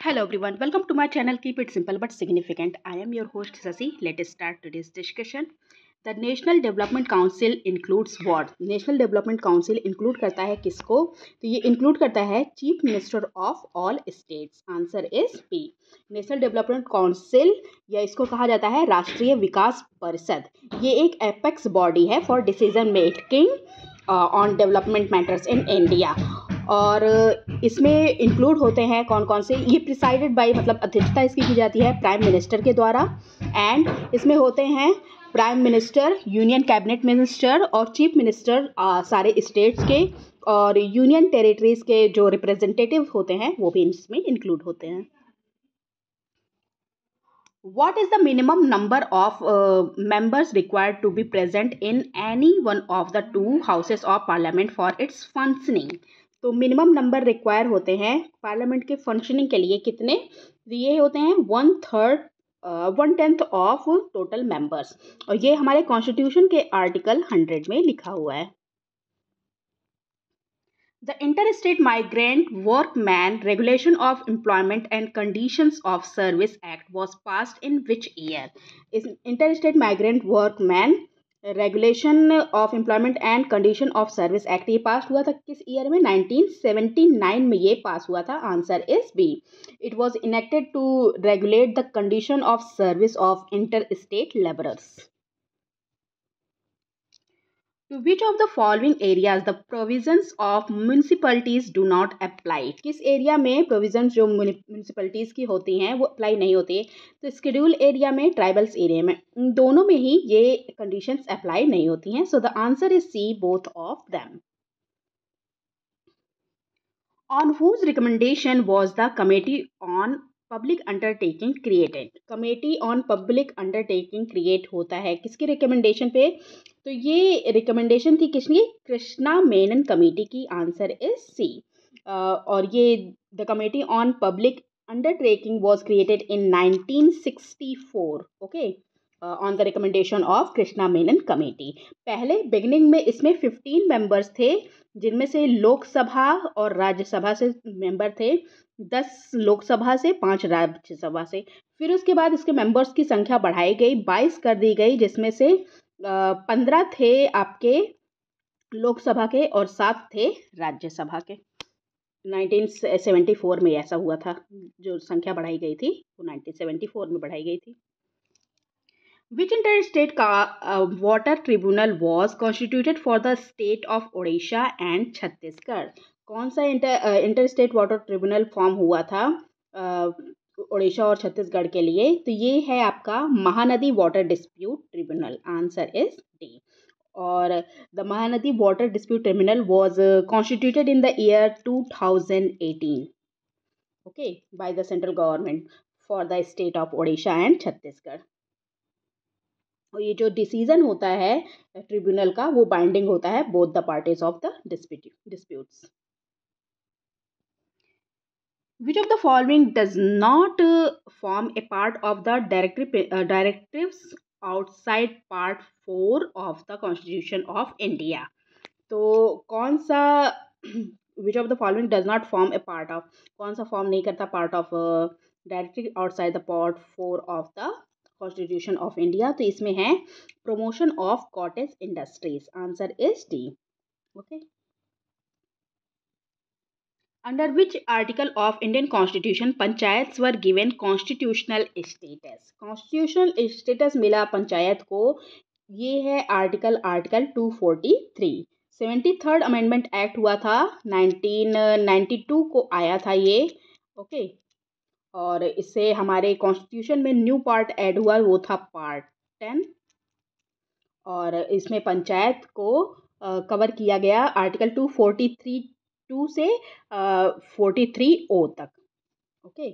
Hello everyone, welcome to my channel. Keep it simple but significant. I am your host Sasi. Let us start today's discussion. The National Development Council includes what? National Development Council include करता है किसको? तो ये include करता है Chief Minister of all states. Answer is B. National Development Council या इसको कहा जाता है राष्ट्रीय विकास परिषद. ये एक apex body है for decision making on development matters in India. और इसमें इंक्लूड होते हैं कौन कौन से. ये प्रिसाइडेड बाय मतलब अध्यक्षता इसकी की जाती है प्राइम मिनिस्टर के द्वारा. एंड इसमें होते हैं prime minister, union cabinet minister और चीफ मिनिस्टर सारे स्टेट्स के, और यूनियन टेरिटरीज के जो रिप्रेजेंटेटिव होते हैं वो भी इसमें इंक्लूड होते हैं. What is the minimum number of members required to be present in any one of the two houses of parliament for its functioning? तो मिनिमम नंबर रिक्वायर होते हैं पार्लियामेंट के फंक्शनिंग के लिए कितने? ये होते हैं 1/10 ऑफ टोटल मेंबर्स, और ये हमारे कॉन्स्टिट्यूशन के आर्टिकल 100 में लिखा हुआ है. The Interstate Migrant Workman Regulation of Employment and Conditions of Service Act was passed in which year? इस Interstate Migrant Workman Regulation of Employment and Condition of Service Act ये पास हुआ था किस ईयर में? 1979 में ये पास हुआ था. Answer is B. It was enacted to regulate the condition of service of interstate laborers. To which of the following areas the provisions of municipalities do not apply? किस एरिया में प्रोविजंस जो म्यूनिसिपलिटीज़ की होती हैं वो अप्लाई नहीं होती? तो शेड्यूल एरिया में, ट्राइबल्स एरिया में, इन दोनों में ही ये कंडीशंस अप्लाई नहीं होती हैं. So the answer is C, both of them. On whose recommendation was the Committee on Public Undertaking created? Committee on public undertaking create होता है किसकी रिकमेंडेशन पे? तो ये रिकमेंडेशन थी किसकी? कृष्णा मेनन कमेटी की. Answer is C. और ये the committee on public undertaking was created in 1964. Okay, on the recommendation of Krishna Menon committee. पहले बिगिनिंग में इसमें 15 मेंबर्स थे, जिनमें से लोकसभा और राज्यसभा से मेंबर थे, 10 लोकसभा से, 5 राज्यसभा से. फिर उसके बाद इसके मेंबर्स की संख्या बढ़ाई गई, 22 कर दी गई, जिसमें से 15 थे आपके लोकसभा के और 7 थे राज्यसभा के. 1974 में ऐसा हुआ था. जो संख्या बढ़ाई गई थी वो 1974 में बढ़ाई गई थी. Which interstate water tribunal was constituted for the state of Odisha and Chhattisgarh? कौन सा इंटरस्टेट वाटर ट्रिब्यूनल फॉर्म हुआ था उड़ीसा और छत्तीसगढ़ के लिए? तो ये है आपका Mahanadi water dispute tribunal. Answer is D. और the Mahanadi water dispute tribunal was constituted in the year 2018, okay, by the central government for the state of Odisha and Chhattisgarh. और ये जो डिसीजन होता है ट्रिब्यूनल का वो बाइंडिंग होता है both the parties of the disputes. Which of the following does not form a part of the directives outside part 4 of the Constitution of India? तो कौन सा which of the following does not form a part of, कौन सा form नहीं करता part of directive outside the part 4 of the constitution of India? तो इसमें है promotion of cottage industries. Answer is D. Okay. Under which article of Indian constitution panchayats were given constitutional status? Constitutional status मिला पंचायत को. ये है article 243. 73rd amendment act हुआ था 1992 को आया था ये. ओके. और इससे हमारे कॉन्स्टिट्यूशन में न्यू पार्ट ऐड हुआ, वो था पार्ट 10. और इसमें पंचायत को कवर किया गया आर्टिकल 243(2) से 43(o) तक. ओके.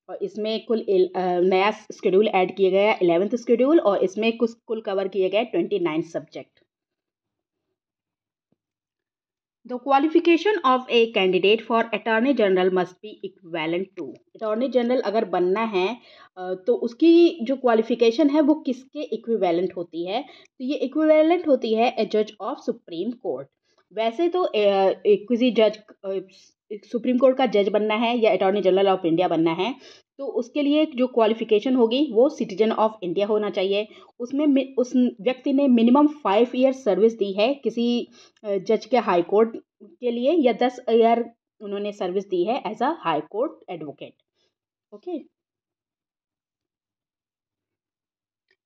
और इसमें कुल नया शेड्यूल ऐड किया गया, 11th शेड्यूल, और इसमें कुल कवर किए गए 29 subject. The qualification of a candidate for Attorney General must be equivalent to. Attorney General अगर बनना है तो उसकी जो क्वालिफिकेशन है वो किसके इक्विवेलेंट होती है? तो ये इक्विवेलेंट होती है ए जज ऑफ सुप्रीम कोर्ट. वैसे तो किसी जज सुप्रीम कोर्ट का जज बनना है या अटॉर्नी जनरल ऑफ इंडिया बनना है, तो उसके लिए जो क्वालिफिकेशन होगी वो सिटीजन ऑफ इंडिया होना चाहिए। उसमें उस व्यक्ति ने मिनिमम 5 ईयर सर्विस दी है किसी जज के हाई कोर्ट के लिए, या 10 ईयर उन्होंने सर्विस दी है as a high court advocate. Okay,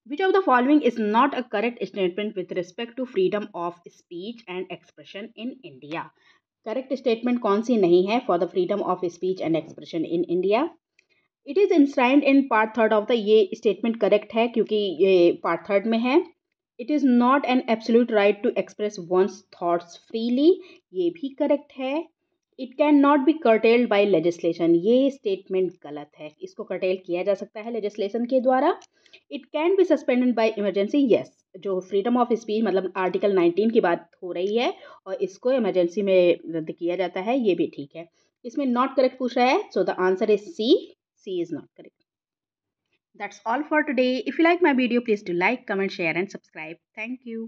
which of the following is not a correct statement with respect to freedom of speech and expression in India. Correct statement कौन सी नहीं है for the freedom of speech and expression in India? It is enshrined in part third of the, ये statement correct है क्योंकि ये part third में है। It is not an absolute right to express once thoughts freely, ये भी correct है। It cannot be curtailed by legislation, ये स्टेटमेंट गलत है, इसको कर्टेल किया जा सकता है लेजिस्लेशन के द्वारा। It can be suspended bye emergency, yes, जो फ्रीडम ऑफ स्पीच मतलब आर्टिकल 19 की बात हो रही है और इसको इमरजेंसी में रद्द किया जाता है, ये भी ठीक है। इसमें नॉट करेक्ट पूछ रहा है, so the answer is C, C is not correct. That's all for today. If you like my video, please do like, comment, share and subscribe. Thank you.